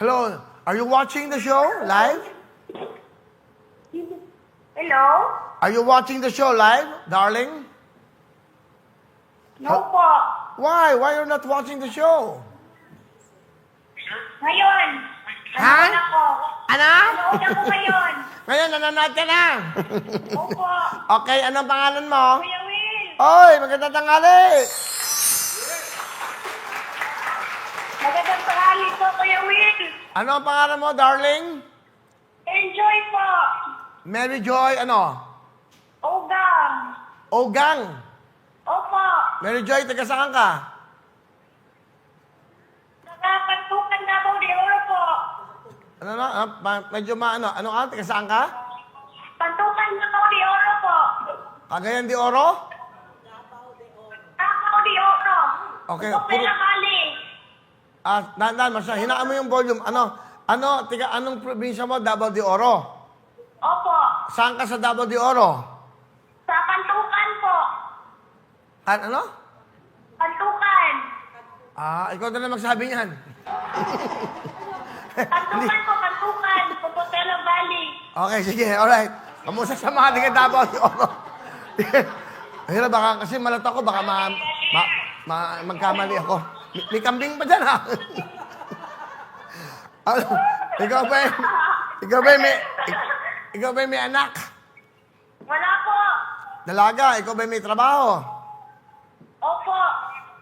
Hello, are you watching the show live? Hello? Are you watching the show live, darling? No po. Why? Why you're not watching the show? Ngayon. Ha? Nanood ako. Ano? Nanood ako ngayon. Ngayon, nanonood ka na. Opo. Okay, anong pangalan mo? Kuya Will. Oy, magandang tanghali. Magandang tanghali po, Kuya Will. Ano ang pangalan mo, darling? Enjoy po. Mary Joy, ano? Ogang. Ogang. Opo. Mary Joy, taga saan ka? Nakakantukan na po di oro po. Ano na? Medyo maano. Ano ka? Taga saan ka? Pantukan na po di oro po. Cagayan de Oro? Takaw di oro. Okay, Ito puro- pinakali. Dandan, hinaan mo yung volume. Anong probinsya mo? Davao de Oro. Opo. Saan ka sa Davao de Oro? Sa pantukan po. Ano? Pantukan. Ikaw na lang magsabi niyan. Pantukan po, pantukan. Puputelo Valley. Okay, sige, alright. Kamusta sa mga taga Davao de Oro? Hirap, baka kasi malat ako, baka magkamali ako. May kambing pa dyan, ha? Ano? Ikaw ba may anak? Wala po. Dalaga, ikaw ba may trabaho? Opo.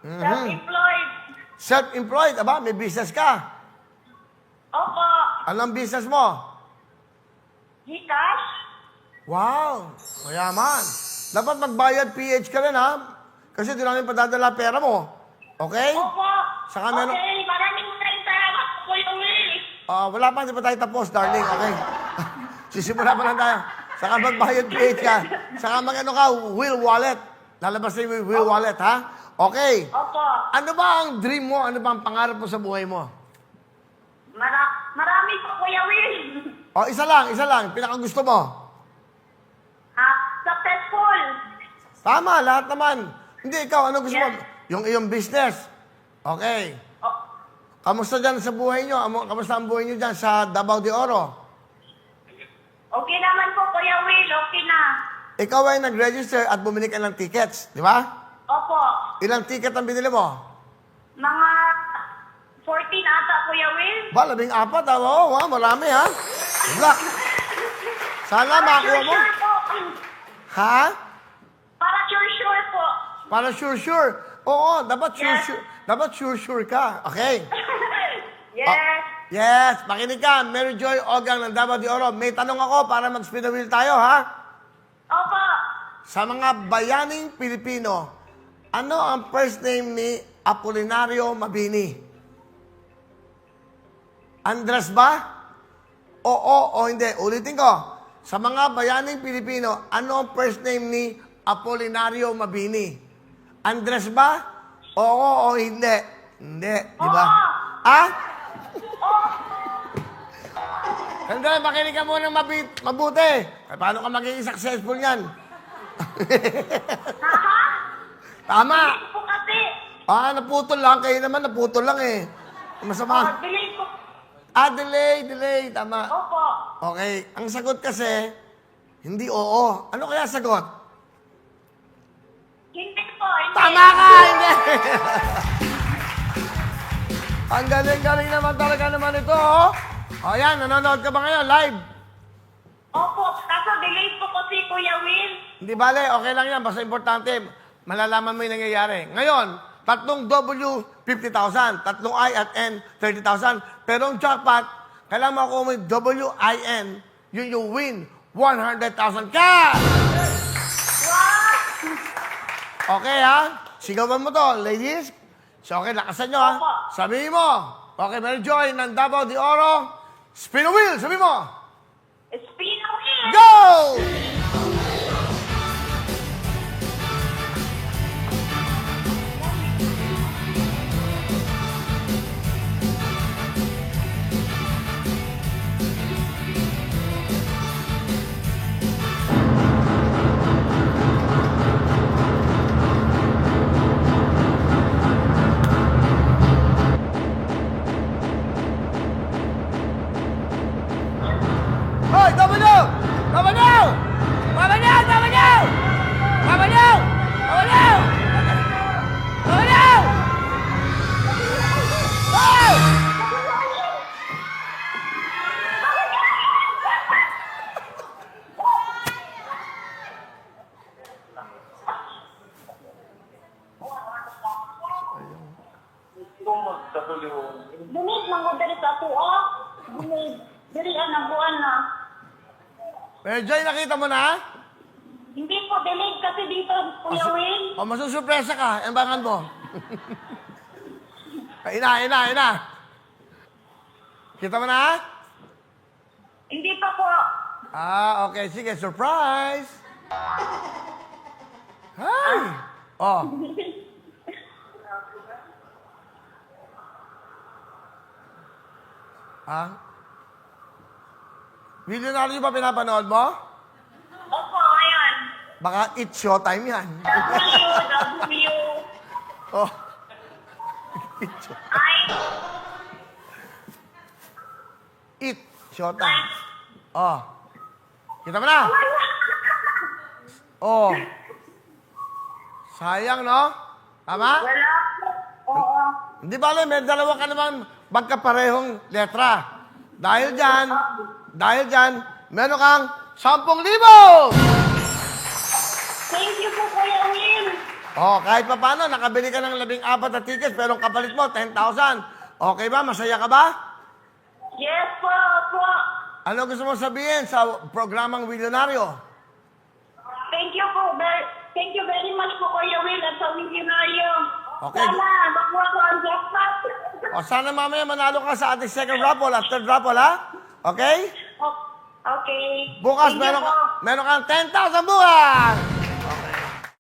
Self-employed. Self-employed, aba, may business ka. Opo. Anong business mo? Gcash? Wow, mayaman. Dapat magbayad PH ka rin, ha? Kasi di namin padadala pera mo. Okay? Opo. Saka meron- Okay, maraming salamat po, Kuya Will. Wala pa, hindi pa tayo tapos, darling. Okay? Sisimula pa lang tayo. Saka magbayad PH ka. Saka mag-ano ka, Will Wallet. Lalabas na yung Will Wallet, ha? Okay. Opo. Ano ba ang dream mo? Ano ba ang pangarap mo sa buhay mo? Marami po, Kuya Will. Isa lang. Pinakagusto mo. Successful. Tama, lahat naman. Hindi, ikaw, ano gusto mo? Yes. Yung iyong business. Okay. Oh, Kamusta dyan sa buhay nyo? Kamusta ang buhay nyo dyan sa Davao de Oro? okay naman po, Kuya Will. Okay na. Ikaw ay nag-register at bumili ka ng tickets, di ba? Opo. Ilang ticket ang binili mo? Mga 14 ata, Kuya Will. Ba, 14, ha? Oo, marami, ha? Good luck. Sana makakuha mo. Sure po. Ha? Para sure po. Para sure. Oo, dapat Yes. sure. Dapat sure ka. Okay. Yes. Yes, makinig ka. Mary Joy Ogang ng Davao de Oro. May tanong ako para mag-spin the wheel tayo, ha? Opo. Sa mga bayaning Pilipino, ano ang first name ni Apolinario Mabini? Andres ba? Oo o hindi. Ulitin ko. Sa mga bayaning Pilipino, ano ang first name ni Apolinario Mabini? Andres ba? Oo o hindi? Hindi, di ba? Ah? Sandali, makinig ka muna mabuti. Paano ka magiging successful yan? Tama. Po kasi. Naputol lang. Kayo naman, naputol lang eh. Masama. Delay po. Delay. Tama. Opo. Okay. Ang sagot kasi, hindi oo. Ano kaya sagot? Hindi po. Hindi. Tama ka! Hindi! Ang galing naman talaga naman ito, oh. O yan, nanonood ka ba ngayon? Live? Opo. Kaso delay po kasi, Kuya Will. Hindi bale, okay lang yan. Basta importante, malalaman mo yung nangyayari. Ngayon, tatlong W, 50,000. Tatlong I at N, 30,000. Pero ang jackpot, kailangan mo ako may W, I, N, yun yung win, 100,000 cash! Wow! Okay, ha? Sigawan mo to, ladies. So, okay, lakasan nyo, ha? Opo. Sabihin mo. Okay, Mary Joy ng Davao de Oro. Spin the wheel, sabihin mo. Spin the wheel. Go! Hoy, W! W! W! Hoy! Dunit, mangudari sa tuwa. Dunit, diri ang buwan na. Pero Joy, nakita mo na? Hindi po, delete kasi dito, Kuya Will. O, masusurpresa ka. Embangan mo. Ina. Kita mo na? Hindi pa po. Ah, okay. Sige, surprise. Hi! Oh. Ah? Millionaire ba pinapanood mo? Opo, ayan. Baka it's showtime yan. W. Oh. I. It showtime. Oh. Kita mo na? Oh. Sayang, no? Tama? Wala po. Oo. Hindi bale, may dalawa ka naman magkaparehong letra. Dahil dyan, meron kang 10,000! Thank you po, Kuya Will. Oh, kahit pa paano, nakabili ka ng 14 na tickets, pero ang kapalit mo, 10,000. Okay ba? Masaya ka ba? Yes po, po. Ano gusto mo sabihin sa programang Milyonaryo? Thank you very much po, Kuya Will, at sa Millionario. Okay. Sana, makuha ko ang jackpot. O sana mamaya manalo ka sa ating second raffle at third raffle, ha? Okay? Okay. Bukas Thank you po. meron kang 10,000 bukas!